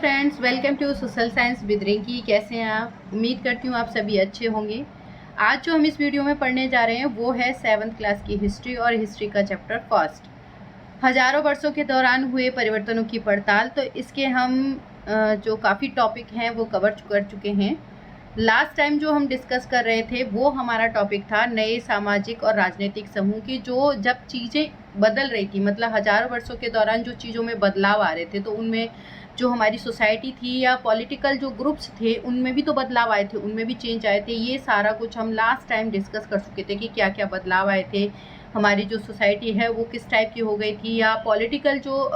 Friends, welcome to social science with Rinki. कैसे हैं आप? उम्मीद करती हूँ आप सभी अच्छे होंगे। आज जो हम इस वीडियो में पढ़ने जा रहे हैं वो है 7th क्लास की हिस्ट्री और हिस्ट्री का चैप्टर फर्स्ट, हजारों वर्षों के दौरान हुए परिवर्तनों की पड़ताल। तो इसके हम जो काफ़ी टॉपिक हैं वो कवर कर चुके हैं। लास्ट टाइम जो हम डिस्कस कर रहे थे वो हमारा टॉपिक था नए सामाजिक और राजनीतिक समूह की, जो जब चीज़ें बदल रही थी, मतलब हजारों वर्षों के दौरान जो चीज़ों में बदलाव आ रहे थे, तो उनमें जो हमारी सोसाइटी थी या पॉलिटिकल जो ग्रुप्स थे उनमें भी तो बदलाव आए थे, उनमें भी चेंज आए थे। ये सारा कुछ हम लास्ट टाइम डिस्कस कर चुके थे कि क्या क्या बदलाव आए थे, हमारी जो सोसाइटी है वो किस टाइप की हो गई थी, या पॉलिटिकल जो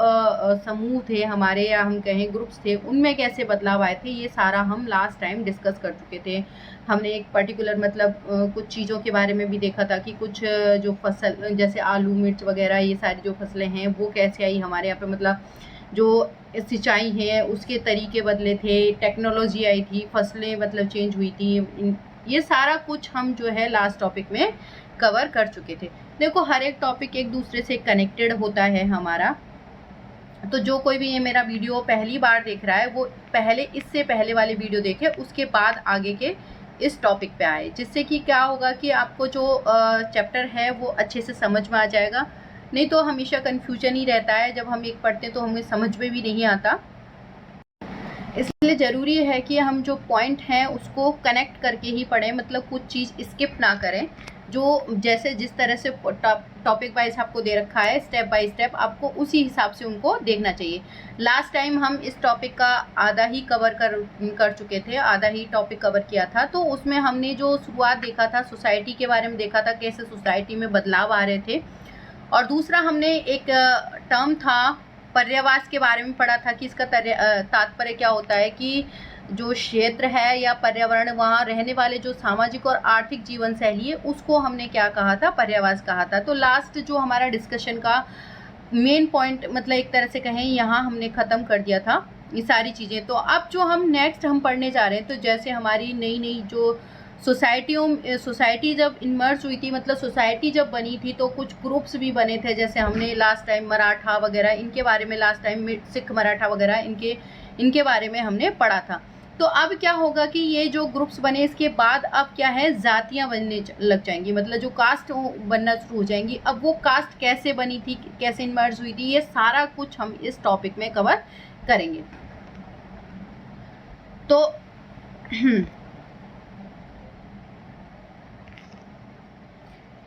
समूह थे हमारे, या हम कहें ग्रुप्स थे, उनमें कैसे बदलाव आए थे। ये सारा हम लास्ट टाइम डिस्कस कर चुके थे। हमने एक पर्टिकुलर मतलब कुछ चीज़ों के बारे में भी देखा था कि कुछ जो फसल जैसे आलू मिर्च वगैरह ये सारी जो फसलें हैं वो कैसे आई हमारे यहाँ पे, मतलब जो सिंचाई है उसके तरीके बदले थे, टेक्नोलॉजी आई थी, फसलें मतलब चेंज हुई थी। ये सारा कुछ हम जो है लास्ट टॉपिक में कवर कर चुके थे। देखो, हर एक टॉपिक एक दूसरे से कनेक्टेड होता है हमारा। तो जो कोई भी ये मेरा वीडियो पहली बार देख रहा है वो पहले इससे पहले वाले वीडियो देखे, उसके बाद आगे के इस टॉपिक पे आए, जिससे कि क्या होगा कि आपको जो चैप्टर है वो अच्छे से समझ में आ जाएगा। नहीं तो हमेशा कन्फ्यूजन ही रहता है, जब हम एक पढ़ते हैं तो हमें समझ में भी नहीं आता। इसलिए ज़रूरी है कि हम जो पॉइंट हैं उसको कनेक्ट करके ही पढ़ें, मतलब कुछ चीज़ स्किप ना करें। जो जैसे जिस तरह से टॉपिक वाइज आपको दे रखा है, स्टेप बाय स्टेप आपको उसी हिसाब से उनको देखना चाहिए। लास्ट टाइम हम इस टॉपिक का आधा ही कवर कर चुके थे, आधा ही टॉपिक कवर किया था। तो उसमें हमने जो शुरुआत देखा था, सोसाइटी के बारे में देखा था, कैसे सोसाइटी में बदलाव आ रहे थे। और दूसरा हमने एक टर्म था पर्यावास के बारे में पढ़ा था कि इसका तात्पर्य क्या होता है, कि जो क्षेत्र है या पर्यावरण, वहाँ रहने वाले जो सामाजिक और आर्थिक जीवन शैली है उसको हमने क्या कहा था, पर्यावास कहा था। तो लास्ट जो हमारा डिस्कशन का मेन पॉइंट, मतलब एक तरह से कहें, यहाँ हमने ख़त्म कर दिया था ये सारी चीज़ें। तो अब जो हम नेक्स्ट हम पढ़ने जा रहे हैं, तो जैसे हमारी नई नई जो सोसाइटी जब इन्मर्ज हुई थी, मतलब सोसाइटी जब बनी थी, तो कुछ ग्रुप्स भी बने थे। जैसे हमने लास्ट टाइम मराठा वगैरह इनके बारे में, लास्ट टाइम सिख मराठा वगैरह इनके बारे में हमने पढ़ा था। तो अब क्या होगा कि ये जो ग्रुप्स बने, इसके बाद अब क्या है, जातियां बनने लग जाएंगी, मतलब जो कास्ट बनना शुरू हो जाएंगी। अब वो कास्ट कैसे बनी थी, कैसे इन्मर्ज हुई थी, ये सारा कुछ हम इस टॉपिक में कवर करेंगे। तो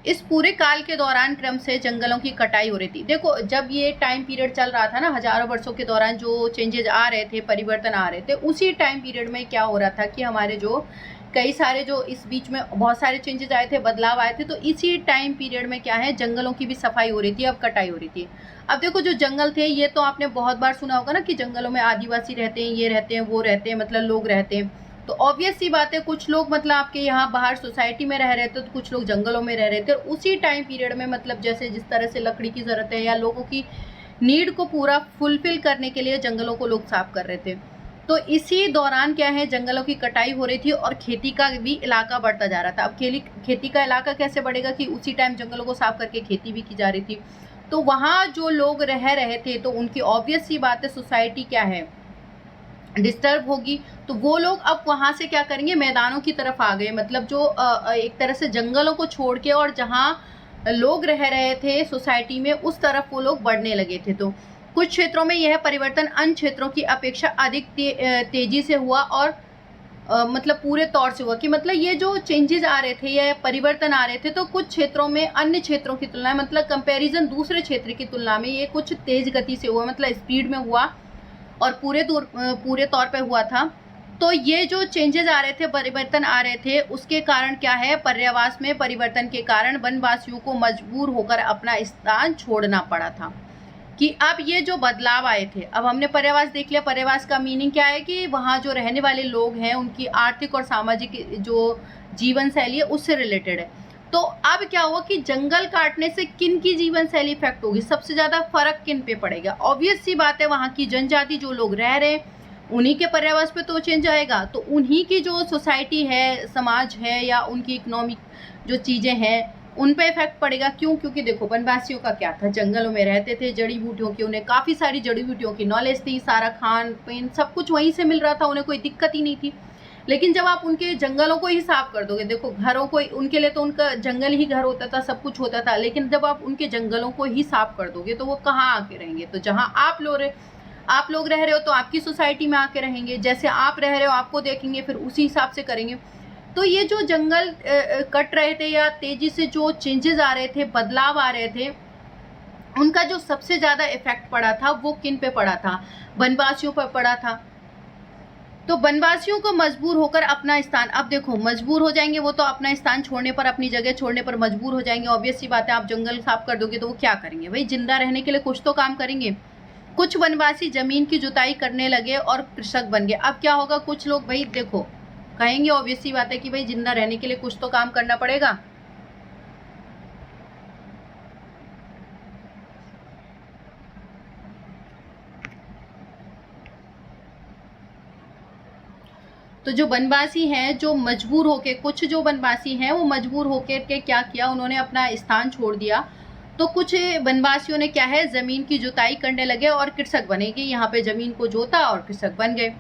इस पूरे काल के दौरान क्रम से जंगलों की कटाई हो रही थी। देखो, जब ये टाइम पीरियड चल रहा था ना, हजारों वर्षों के दौरान जो चेंजेस आ रहे थे, परिवर्तन आ रहे थे, उसी टाइम पीरियड में क्या हो रहा था कि हमारे जो कई सारे जो इस बीच में बहुत सारे चेंजेस आए थे, बदलाव आए थे। तो इसी टाइम पीरियड में क्या है, जंगलों की भी सफाई हो रही थी, अब कटाई हो रही थी। अब देखो, जो जंगल थे ये तो आपने बहुत बार सुना होगा ना कि जंगलों में आदिवासी रहते हैं, ये रहते हैं, वो रहते हैं, मतलब लोग रहते हैं। तो ऑब्वियस सी बात है, कुछ लोग मतलब आपके यहाँ बाहर सोसाइटी में रह रहे थे, तो कुछ लोग जंगलों में रह रहे थे। उसी टाइम पीरियड में, मतलब जैसे जिस तरह से लकड़ी की ज़रूरत है या लोगों की नीड को पूरा फुलफिल करने के लिए जंगलों को लोग साफ कर रहे थे। तो इसी दौरान क्या है, जंगलों की कटाई हो रही थी और खेती का भी इलाका बढ़ता जा रहा था। अब खेती का इलाका कैसे बढ़ेगा कि उसी टाइम जंगलों को साफ करके खेती भी की जा रही थी। तो वहाँ जो लोग रह रहे थे, तो उनकी ऑब्वियस सी बात है, सोसाइटी क्या है, डिस्टर्ब होगी। तो वो लोग अब वहां से क्या करेंगे, मैदानों की तरफ आ गए, मतलब जो एक तरह से जंगलों को छोड़ के और जहां लोग रह रहे थे सोसाइटी में, उस तरफ वो लोग बढ़ने लगे थे। तो कुछ क्षेत्रों में यह परिवर्तन अन्य क्षेत्रों की अपेक्षा अधिक तेजी से हुआ, और मतलब पूरे तौर से हुआ कि मतलब ये जो चेंजेस आ रहे थे या परिवर्तन आ रहे थे, तो कुछ क्षेत्रों में अन्य क्षेत्रों की तुलना में, मतलब कंपैरिजन दूसरे क्षेत्र की तुलना में, ये कुछ तेज गति से हुआ, मतलब स्पीड में हुआ और पूरे तौर पे हुआ था। तो ये जो चेंजेस आ रहे थे, परिवर्तन आ रहे थे, उसके कारण क्या है, पर्यावास में परिवर्तन के कारण वनवासियों को मजबूर होकर अपना स्थान छोड़ना पड़ा था। कि अब ये जो बदलाव आए थे, अब हमने पर्यावास देख लिया। पर्यावास का मीनिंग क्या है कि वहाँ जो रहने वाले लोग हैं उनकी आर्थिक और सामाजिक जो जीवन शैली है उससे रिलेटेड है। तो अब क्या हुआ कि जंगल काटने से किन की जीवन शैली इफेक्ट होगी, सबसे ज्यादा फर्क किन पे पड़ेगा। ऑब्वियस सी बात है, वहाँ की जनजाति जो लोग रह रहे हैं उन्हीं के पर्यावास पे तो चेंज आएगा। तो उन्हीं की जो सोसाइटी है, समाज है, या उनकी इकोनॉमिक जो चीजें हैं उन पे इफेक्ट पड़ेगा। क्यों? क्योंकि देखो वनवासियों का क्या था, जंगलों में रहते थे, जड़ी बूटियों की उन्हें काफ़ी सारी जड़ी बूटियों की नॉलेज थी, सारा खान पीन सब कुछ वहीं से मिल रहा था, उन्हें कोई दिक्कत ही नहीं थी। लेकिन जब आप उनके जंगलों को ही साफ कर दोगे, देखो घरों को, उनके लिए तो उनका जंगल ही घर होता था, सब कुछ होता था, लेकिन जब आप उनके जंगलों को ही साफ कर दोगे तो वो कहाँ आके रहेंगे? तो जहाँ आप लोग रह रहे हो तो आपकी सोसाइटी में आके रहेंगे, जैसे आप रह रहे हो आपको देखेंगे, फिर उसी हिसाब से करेंगे। तो ये जो जंगल कट रहे थे या तेजी से जो चेंजेस आ रहे थे, बदलाव आ रहे थे, उनका जो सबसे ज्यादा इफेक्ट पड़ा था वो किन पे पड़ा था? वनवासियों पर पड़ा था। तो वनवासियों को मजबूर होकर अपना स्थान, अब देखो मजबूर हो जाएंगे वो तो अपना स्थान छोड़ने पर, अपनी जगह छोड़ने पर मजबूर हो जाएंगे। ऑब्वियस सी बात है, आप जंगल साफ कर दोगे तो वो क्या करेंगे भाई? जिंदा रहने के लिए कुछ तो काम करेंगे। कुछ वनवासी जमीन की जुताई करने लगे और कृषक बन गए। अब क्या होगा? कुछ लोग भाई देखो कहेंगे, ऑब्वियस सी बात है कि भाई जिंदा रहने के लिए कुछ तो काम करना पड़ेगा। तो जो वनवासी हैं, जो मजबूर होके, कुछ जो वनवासी हैं वो मजबूर होकर के क्या किया, उन्होंने अपना स्थान छोड़ दिया। तो कुछ वनवासियों ने क्या है, जमीन की जुताई करने लगे और कृषक बने कि यहाँ पे जमीन को जोता और कृषक बन गए।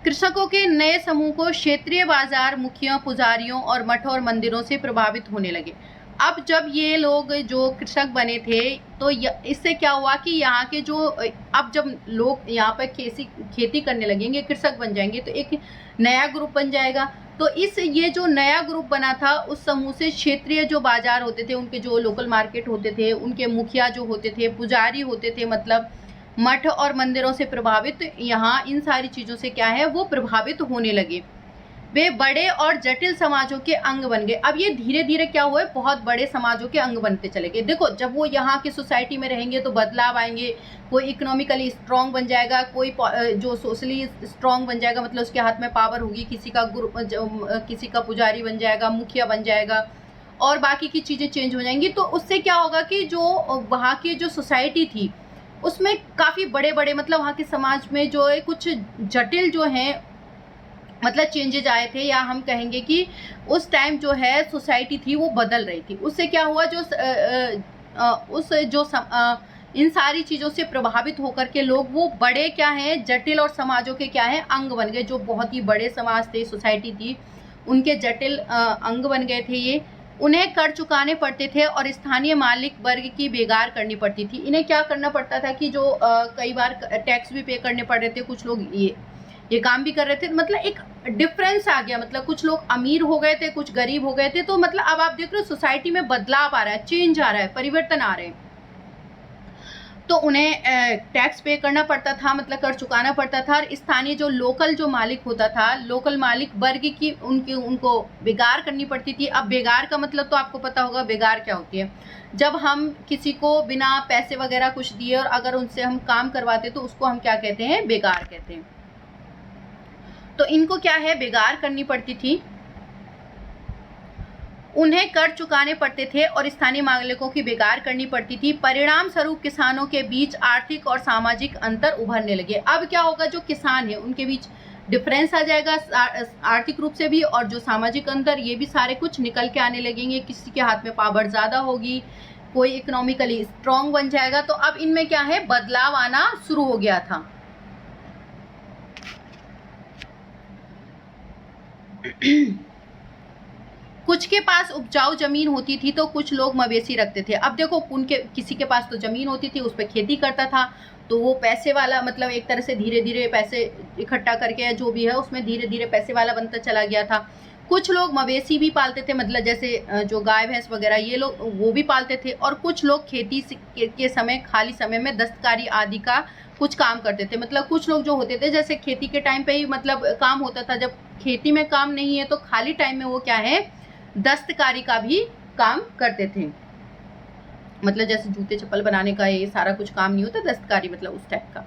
कृषकों के नए समूह को क्षेत्रीय बाजार, मुखिया, पुजारियों और मठ और मंदिरों से प्रभावित होने लगे। अब जब ये लोग जो कृषक बने थे तो इससे क्या हुआ कि यहाँ के जो, अब जब लोग यहाँ पर खेती करने लगेंगे, कृषक बन जाएंगे, तो एक नया ग्रुप बन जाएगा। तो ये जो नया ग्रुप बना था, उस समूह से क्षेत्रीय जो बाजार होते थे, उनके जो लोकल मार्केट होते थे, उनके मुखिया जो होते थे, पुजारी होते थे, मतलब मठ और मंदिरों से प्रभावित, यहाँ इन सारी चीजों से क्या है वो प्रभावित होने लगे। वे बड़े और जटिल समाजों के अंग बन गए। अब ये धीरे धीरे क्या हुआ, बहुत बड़े समाजों के अंग बनते चले गए। देखो जब वो यहाँ की सोसाइटी में रहेंगे तो बदलाव आएंगे, कोई इकोनॉमिकली स्ट्रांग बन जाएगा, कोई जो सोशली स्ट्रांग बन जाएगा, मतलब उसके हाथ में पावर होगी, किसी का पुजारी बन जाएगा, मुखिया बन जाएगा, और बाकी की चीजें चेंज हो जाएंगी। तो उससे क्या होगा कि जो वहाँ की जो सोसाइटी थी उसमें काफी बड़े बड़े, मतलब वहाँ के समाज में जो है कुछ जटिल जो है मतलब चेंजेज आए थे, या हम कहेंगे कि उस टाइम जो है सोसाइटी थी वो बदल रही थी। उससे क्या हुआ, इन सारी चीजों से प्रभावित होकर के लोग वो बड़े क्या हैं, जटिल और समाजों के क्या हैं, अंग बन गए। जो बहुत ही बड़े समाज थे, सोसाइटी थी, उनके जटिल अंग बन गए थे ये। उन्हें कर चुकाने पड़ते थे और स्थानीय मालिक वर्ग की बेगार करनी पड़ती थी। इन्हें क्या करना पड़ता था कि जो कई बार टैक्स भी पे करने पड़ रहे थे, कुछ लोग ये काम भी कर रहे थे। मतलब एक डिफरेंस आ गया, मतलब कुछ लोग अमीर हो गए थे, कुछ गरीब हो गए थे। तो मतलब अब आप देख रहे हो सोसाइटी में बदलाव आ रहा है, चेंज आ रहा है, परिवर्तन आ रहे हैं। तो उन्हें टैक्स पे करना पड़ता था, मतलब कर चुकाना पड़ता था। और स्थानीय जो लोकल जो मालिक होता था, लोकल मालिक वर्ग की उनको बेगार करनी पड़ती थी। अब बेगार का मतलब तो आपको पता होगा, बेगार क्या होती है। जब हम किसी को बिना पैसे वगैरह कुछ दिए और अगर उनसे हम काम करवाते तो उसको हम क्या कहते हैं, बेगार कहते हैं। तो इनको क्या है, बेगार करनी पड़ती थी, उन्हें कर चुकाने पड़ते थे और स्थानीय मालिकों की बेगार करनी पड़ती थी। परिणाम स्वरूप किसानों के बीच आर्थिक और सामाजिक अंतर उभरने लगे। अब क्या होगा, जो किसान है उनके बीच डिफरेंस आ जाएगा, आर्थिक रूप से भी, और जो सामाजिक अंतर, ये भी सारे कुछ निकल के आने लगेंगे। किसी के हाथ में पावर ज्यादा होगी, कोई इकोनॉमिकली स्ट्रांग बन जाएगा। तो अब इनमें क्या है, बदलाव आना शुरू हो गया था। कुछ के पास उपजाऊ जमीन होती थी तो कुछ लोग मवेशी रखते थे। अब देखो उनके किसी के पास तो जमीन होती थी, उस पर खेती करता था, तो वो पैसे वाला, मतलब एक तरह से धीरे धीरे पैसे इकट्ठा करके जो भी है उसमें धीरे धीरे पैसे वाला बनता चला गया था। कुछ लोग मवेशी भी पालते थे, मतलब जैसे जो गाय भैंस वगैरह ये लोग वो भी पालते थे। और कुछ लोग खेती के समय, खाली समय में दस्तकारी आदि का कुछ काम करते थे। मतलब कुछ लोग जो होते थे, जैसे खेती के टाइम पे ही मतलब काम होता था, जब खेती में काम नहीं है तो खाली टाइम में वो क्या है, दस्तकारी का भी काम करते थे। मतलब जैसे जूते चप्पल बनाने का ये सारा कुछ काम नहीं होता, दस्तकारी मतलब उस टाइप का।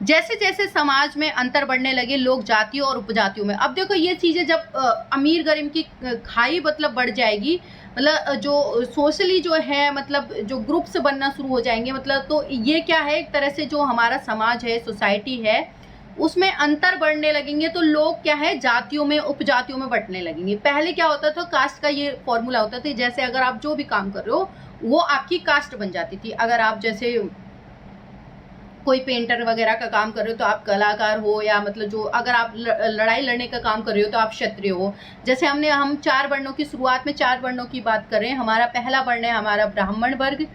जैसे जैसे समाज में अंतर बढ़ने लगे, लोग जातियों और उपजातियों में, अब देखो ये चीजें जब अमीर गरीब की खाई मतलब बढ़ जाएगी, मतलब जो सोशली जो है, मतलब जो ग्रुप्स बनना शुरू हो जाएंगे, मतलब तो ये क्या है, एक तरह से जो हमारा समाज है, सोसाइटी है, उसमें अंतर बढ़ने लगेंगे तो लोग क्या है जातियों में उपजातियों में बंटने लगेंगे। पहले क्या होता था, कास्ट का ये फॉर्मूला होता था, जैसे अगर आप जो भी काम कर रहे हो वो आपकी कास्ट बन जाती थी। अगर आप जैसे कोई पेंटर वगैरह का काम कर रहे हो तो आप कलाकार हो, या मतलब जो अगर आप लड़ाई लड़ने का काम कर रहे हो तो आप क्षत्रिय हो। जैसे हम 4 वर्णों की शुरुआत में 4 वर्णों की बात कर रहे हैं। हमारा पहला वर्ण है हमारा ब्राह्मण वर्ग,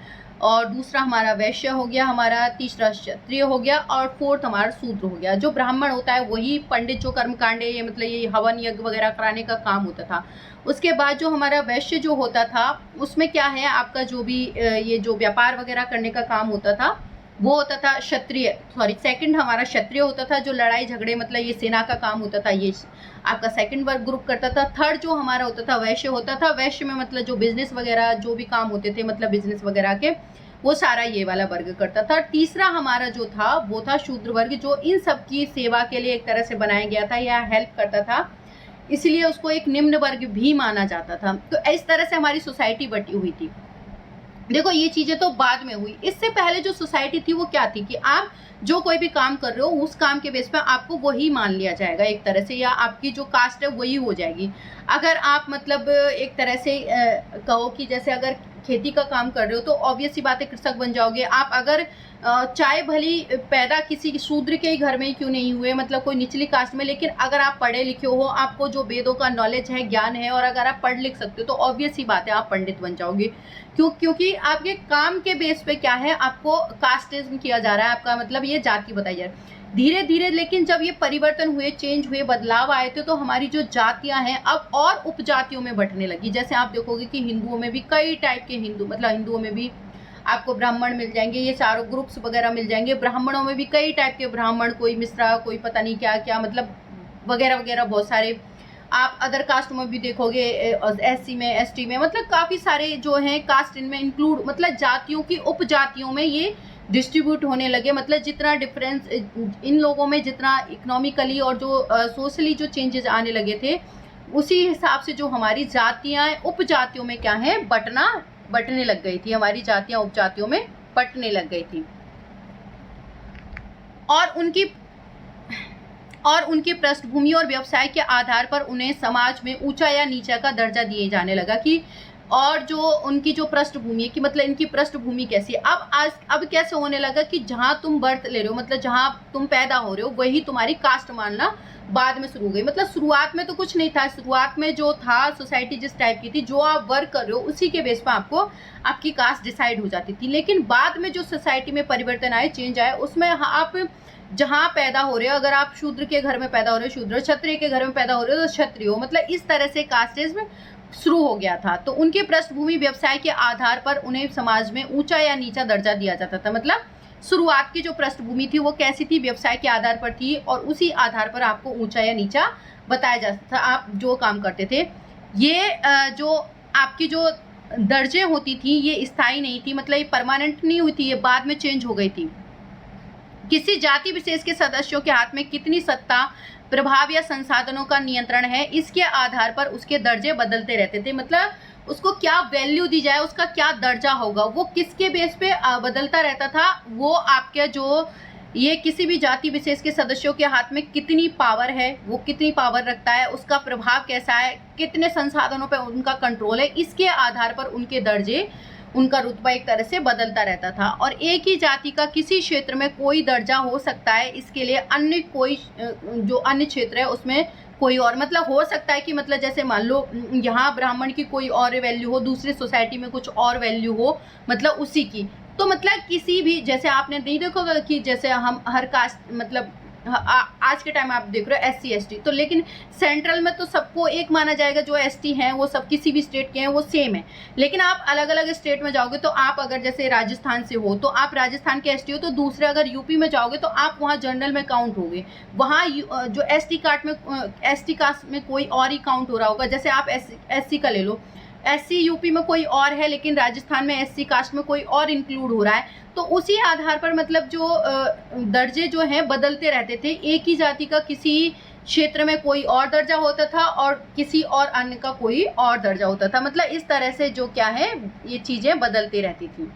और दूसरा हमारा वैश्य हो गया, हमारा तीसरा क्षत्रिय हो गया, और फोर्थ हमारा शूद्र हो गया। जो ब्राह्मण होता है वही पंडित जो कर्मकांड ये मतलब ये हवन यज्ञ वगैरह कराने का काम होता था। उसके बाद जो हमारा वैश्य जो होता था उसमें क्या है, आपका जो भी ये जो व्यापार वगैरह करने का काम होता था वो होता था क्षत्रिय, सॉरी सेकंड हमारा क्षत्रिय होता था, जो लड़ाई झगड़े मतलब ये सेना का काम होता था, ये आपका सेकंड वर्ग ग्रुप करता था। थर्ड जो हमारा होता था वैश्य होता था। वैश्य में मतलब जो बिजनेस वगैरह जो भी काम होते थे मतलब बिजनेस वगैरह के, वो सारा ये वाला वर्ग करता था। तीसरा हमारा जो था वो था शूद्र वर्ग, जो इन सब की सेवा के लिए एक तरह से बनाया गया था या हेल्प करता था, इसलिए उसको एक निम्न वर्ग भी माना जाता था। तो इस तरह से हमारी सोसाइटी बटी हुई थी। देखो ये चीजें तो बाद में हुई, इससे पहले जो सोसाइटी थी वो क्या थी कि आप जो कोई भी काम कर रहे हो उस काम के बेस पे आपको वही मान लिया जाएगा एक तरह से, या आपकी जो कास्ट है वही हो जाएगी। अगर आप मतलब एक तरह से कहो कि जैसे अगर खेती का काम कर रहे हो तो ऑब्वियस सी बात है कृषक बन जाओगे आप। अगर चाहे भली पैदा किसी शूद्र के ही घर में ही क्यों नहीं हुए, मतलब कोई निचली कास्ट में, लेकिन अगर आप पढ़े लिखे हो, आपको जो वेदों का नॉलेज है, ज्ञान है, और अगर आप पढ़ लिख सकते हो तो ऑब्वियस सी बात है आप पंडित बन जाओगे। क्योंकि आपके काम के बेस पे क्या है, आपको कास्टिज्म किया जा रहा है, आपका मतलब ये जाति बताई जा रही है। धीरे धीरे लेकिन जब ये परिवर्तन हुए, चेंज हुए, बदलाव आए थे, तो हमारी जो जातियां हैं अब और उपजातियों में बंटने लगी। जैसे आप देखोगे कि हिंदुओं में भी कई टाइप के हिंदू, मतलब हिंदुओं में भी आपको ब्राह्मण मिल जाएंगे, ये चारों ग्रुप्स वगैरह मिल जाएंगे। ब्राह्मणों में भी कई टाइप के ब्राह्मण, कोई मिश्रा, कोई पता नहीं क्या क्या, मतलब वगैरह वगैरह बहुत सारे। आप अदर कास्ट में भी देखोगे, एससी में, एसटी में, मतलब काफी सारे जो हैं कास्ट इनमें इंक्लूड, मतलब जातियों की उपजातियों में ये डिस्ट्रीब्यूट होने लगे। मतलब जितना डिफरेंस इन लोगों में, जितना इकोनॉमिकली और जो सोशली जो चेंजेस आने लगे थे, उसी हिसाब से जो हमारी जातियां उपजातियों में क्या है बटने लग गई थी। हमारी जातियां उपजातियों में बटने लग गई थी, और उनकी पृष्ठभूमि और व्यवसाय के आधार पर उन्हें समाज में ऊंचा या नीचा का दर्जा दिए जाने लगा। कि और जो उनकी जो पृष्ठभूमि है कि मतलब इनकी पृष्ठभूमि कैसी है, अब कैसे होने लगा कि जहां तुम बर्थ ले रहे हो, मतलब जहां तुम पैदा हो रहे हो वही तुम्हारी कास्ट मानना बाद में शुरू हो गई। मतलब शुरुआत में तो कुछ नहीं था, शुरुआत में जो था सोसाइटी जिस टाइप की थी, जो आप वर्क कर रहे हो उसी के बेस पर आपको आपकी कास्ट डिसाइड हो जाती थी। लेकिन बाद में जो सोसाइटी में परिवर्तन आए, चेंज आए, उसमें आप जहां पैदा हो रहे हो, अगर आप शूद्र के घर में पैदा हो रहे हो शूद्र, क्षत्रिय के घर में पैदा हो रहे हो तो क्षत्रिय हो, मतलब इस तरह से कास्टिज्म शुरू हो गया था। तो उनके पृष्ठभूमि व्यवसाय के आधार पर उन्हें समाज में ऊंचा या नीचा दर्जा दिया जाता था। मतलब शुरुआत की जो पृष्ठभूमि थी वो कैसी थी, व्यवसाय के आधार पर थी, और उसी आधार पर आपको ऊंचा या नीचा बताया जाता था आप जो काम करते थे। ये जो आपकी जो दर्जे होती थी ये स्थायी नहीं थी, मतलब ये परमानेंट नहीं हुई थी, ये बाद में चेंज हो गई थी। किसी जाति विशेष के सदस्यों के हाथ में कितनी सत्ता, प्रभाव या संसाधनों का नियंत्रण है, इसके आधार पर उसके दर्जे बदलते रहते थे। मतलब उसको क्या वैल्यू दी जाए, उसका क्या दर्जा होगा, वो किसके बेस पे बदलता रहता था। वो आपके जो ये किसी भी जाति विशेष के सदस्यों के हाथ में कितनी पावर है, वो कितनी पावर रखता है, उसका प्रभाव कैसा है, कितने संसाधनों पे उनका कंट्रोल है, इसके आधार पर उनके दर्जे, उनका रुतबा एक तरह से बदलता रहता था। और एक ही जाति का किसी क्षेत्र में कोई दर्जा हो सकता है, इसके लिए अन्य कोई जो अन्य क्षेत्र है उसमें कोई और, मतलब हो सकता है कि मतलब जैसे मान लो यहाँ ब्राह्मण की कोई और वैल्यू हो, दूसरी सोसाइटी में कुछ और वैल्यू हो, मतलब उसी की। तो मतलब किसी भी, जैसे आपने नहीं देखोगे कि जैसे हम हर कास्ट, मतलब आज के टाइम में आप देख रहे हो SC ST, तो लेकिन सेंट्रल में तो सबको एक माना जाएगा, जो ST हैं वो सब किसी भी स्टेट के हैं वो सेम है। लेकिन आप अलग अलग स्टेट में जाओगे तो आप अगर जैसे राजस्थान से हो तो आप राजस्थान के ST हो, तो दूसरे अगर यूपी में जाओगे तो आप वहाँ जनरल में काउंट होगे, वहाँ जो ST कास्ट में कोई और ही काउंट हो रहा होगा। जैसे आप SC का ले लो, SC यूपी में कोई और है लेकिन राजस्थान में SC कास्ट में कोई और इंक्लूड हो रहा है। तो उसी आधार पर मतलब जो दर्जे जो हैं बदलते रहते थे। एक ही जाति का किसी क्षेत्र में कोई और दर्जा होता था और किसी और अन्य का कोई और दर्जा होता था। मतलब इस तरह से जो क्या है ये चीजें बदलती रहती थी।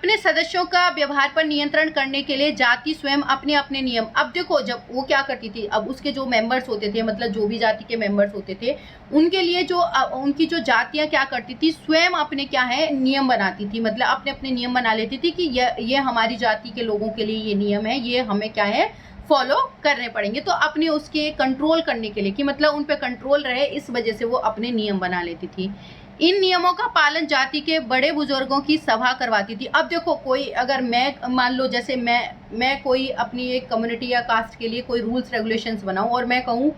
अपने सदस्यों का व्यवहार पर नियंत्रण करने के लिए जाति स्वयं अपने अपने नियम। अब देखो, जब वो क्या करती थी, अब उसके जो मेंबर्स होते थे, मतलब जो भी जाति के मेंबर्स होते थे, उनके लिए जो उनकी जो जातियां क्या करती थी, स्वयं अपने क्या है नियम बनाती थी, मतलब अपने अपने नियम बना लेती थी कि ये हमारी जाति के लोगों के लिए ये नियम है, ये हमें क्या है फॉलो करने पड़ेंगे। तो अपने उसके कंट्रोल करने के लिए कि मतलब उन पे कंट्रोल रहे, इस वजह से वो अपने नियम बना लेती थी। इन नियमों का पालन जाति के बड़े बुजुर्गों की सभा करवाती थी। अब देखो, कोई अगर मैं मान लो जैसे मैं कोई अपनी एक कम्युनिटी या कास्ट के लिए कोई रूल्स रेगुलेशंस बनाऊं और मैं कहूं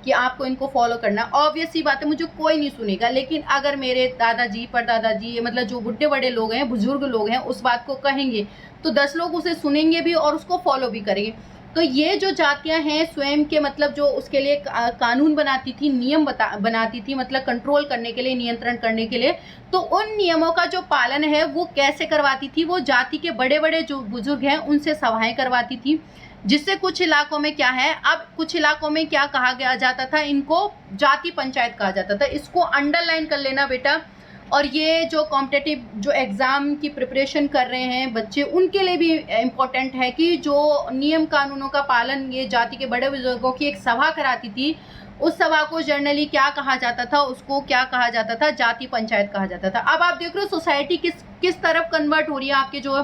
कि आपको इनको फॉलो करना, ऑब्वियस सी बात है मुझे कोई नहीं सुनेगा। लेकिन अगर मेरे दादाजी परदादाजी, मतलब जो बुढ़े बड़े लोग हैं, बुजुर्ग लोग हैं, उस बात को कहेंगे तो 10 लोग उसे सुनेंगे भी और उसको फॉलो भी करेंगे। तो ये जो जातियां हैं स्वयं के मतलब जो उसके लिए कानून बनाती थी, नियम बनाती थी, मतलब कंट्रोल करने के लिए, नियंत्रण करने के लिए। तो उन नियमों का जो पालन है वो कैसे करवाती थी, वो जाति के बड़े बड़े जो बुजुर्ग हैं उनसे सभाएं करवाती थी। जिससे कुछ इलाकों में क्या है, अब कुछ इलाकों में क्या कहा गया जाता था, इनको जाति पंचायत कहा जाता था। इसको अंडरलाइन कर लेना बेटा। और ये जो कॉम्पिटिटिव जो एग्ज़ाम की प्रिपरेशन कर रहे हैं बच्चे, उनके लिए भी इम्पोर्टेंट है कि जो नियम कानूनों का पालन ये जाति के बड़े बुजुर्गों की एक सभा कराती थी, उस सभा को जनरली क्या कहा जाता था, उसको क्या कहा जाता था, जाति पंचायत कहा जाता था। अब आप देख रहे हो सोसाइटी किस तरफ कन्वर्ट हो रही है, आपके जो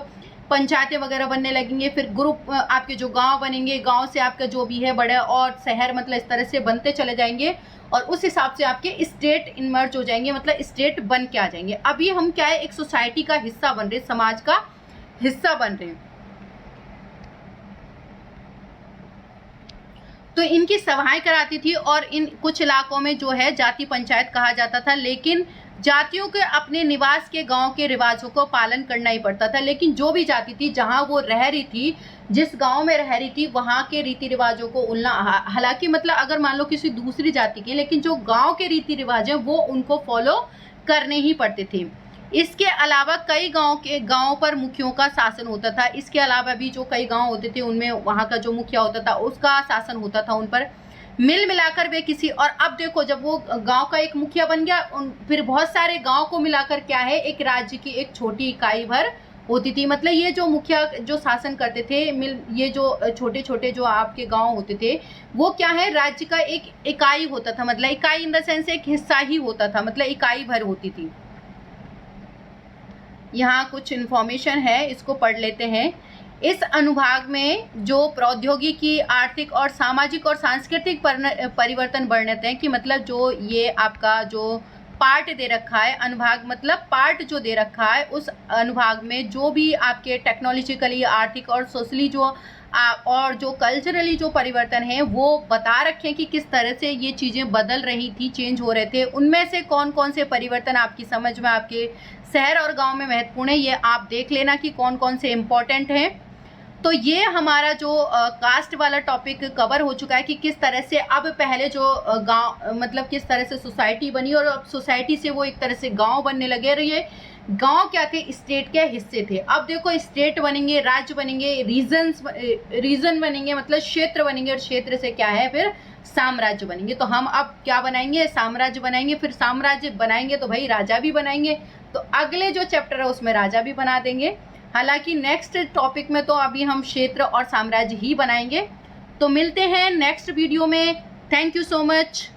पंचायतें वगैरह बनने लगेंगे, फिर ग्रुप आपके जो गांव बनेंगे, गांव से आपका जो भी है बड़े और शहर, मतलब इस तरह से बनते चले जाएंगे और उस हिसाब से आपके स्टेट इमर्ज हो जाएंगे, मतलब स्टेट बन के आ जाएंगे। अभी हम क्या है, एक सोसाइटी का हिस्सा बन रहे, समाज का हिस्सा बन रहे हैं। तो इनकी सभाएं कराती थी और इन कुछ इलाकों में जो है जाति पंचायत कहा जाता था। लेकिन जातियों के अपने निवास के गांव के रिवाजों को पालन करना ही पड़ता था। लेकिन जो भी जाति थी, जहां वो रह रही थी, जिस गांव में रह रही थी, वहां के रीति रिवाजों को उल्ला, हालांकि मतलब अगर मान लो किसी दूसरी जाति के, लेकिन जो गांव के रीति रिवाज है वो उनको फॉलो करने ही पड़ते थे। इसके अलावा कई गांव पर मुखियों का शासन होता था। इसके अलावा भी जो कई गांव होते थे उनमें वहां का जो मुखिया होता था उसका शासन होता था उन पर। मिल मिलाकर वे किसी, और अब देखो जब वो गांव का एक मुखिया बन गया, फिर बहुत सारे गांव को मिलाकर क्या है, एक राज्य की एक छोटी इकाई भर होती थी। मतलब ये जो मुखिया जो शासन करते थे, ये जो छोटे छोटे जो आपके गांव होते थे, वो क्या है, राज्य का एक इकाई होता था। मतलब इकाई इन द सेंस एक हिस्सा ही होता था, मतलब इकाई भर होती थी। यहाँ कुछ इन्फॉर्मेशन है, इसको पढ़ लेते हैं। इस अनुभाग में जो प्रौद्योगिकी, आर्थिक और सामाजिक और सांस्कृतिक परिवर्तन वर्णित हैं, कि मतलब जो ये आपका जो पार्ट दे रखा है, अनुभाग मतलब पार्ट जो दे रखा है, उस अनुभाग में जो भी आपके टेक्नोलॉजिकली, आर्थिक और सोशली जो और जो कल्चरली जो परिवर्तन है वो बता रखे हैं कि किस तरह से ये चीज़ें बदल रही थी, चेंज हो रहे थे। उनमें से कौन कौन से परिवर्तन आपकी समझ में, आपके शहर और गांव में महत्वपूर्ण है, ये आप देख लेना कि कौन कौन से इम्पोर्टेंट हैं। तो ये हमारा जो कास्ट वाला टॉपिक कवर हो चुका है कि किस तरह से अब पहले जो गांव, मतलब किस तरह से सोसाइटी बनी और अब सोसाइटी से वो एक तरह से गांव बनने लगे। और ये गांव क्या थे, स्टेट के हिस्से थे। अब देखो स्टेट बनेंगे, राज्य बनेंगे, रीजन बनेंगे, मतलब क्षेत्र बनेंगे, और क्षेत्र से क्या है फिर साम्राज्य बनेंगे। तो हम अब क्या बनाएंगे, साम्राज्य बनाएंगे। फिर साम्राज्य बनाएंगे तो भाई राजा भी बनाएंगे। तो अगले जो चैप्टर है उसमें राजा भी बना देंगे। हालांकि नेक्स्ट टॉपिक में तो अभी हम क्षेत्र और साम्राज्य ही बनाएंगे। तो मिलते हैं नेक्स्ट वीडियो में। Thank you so much.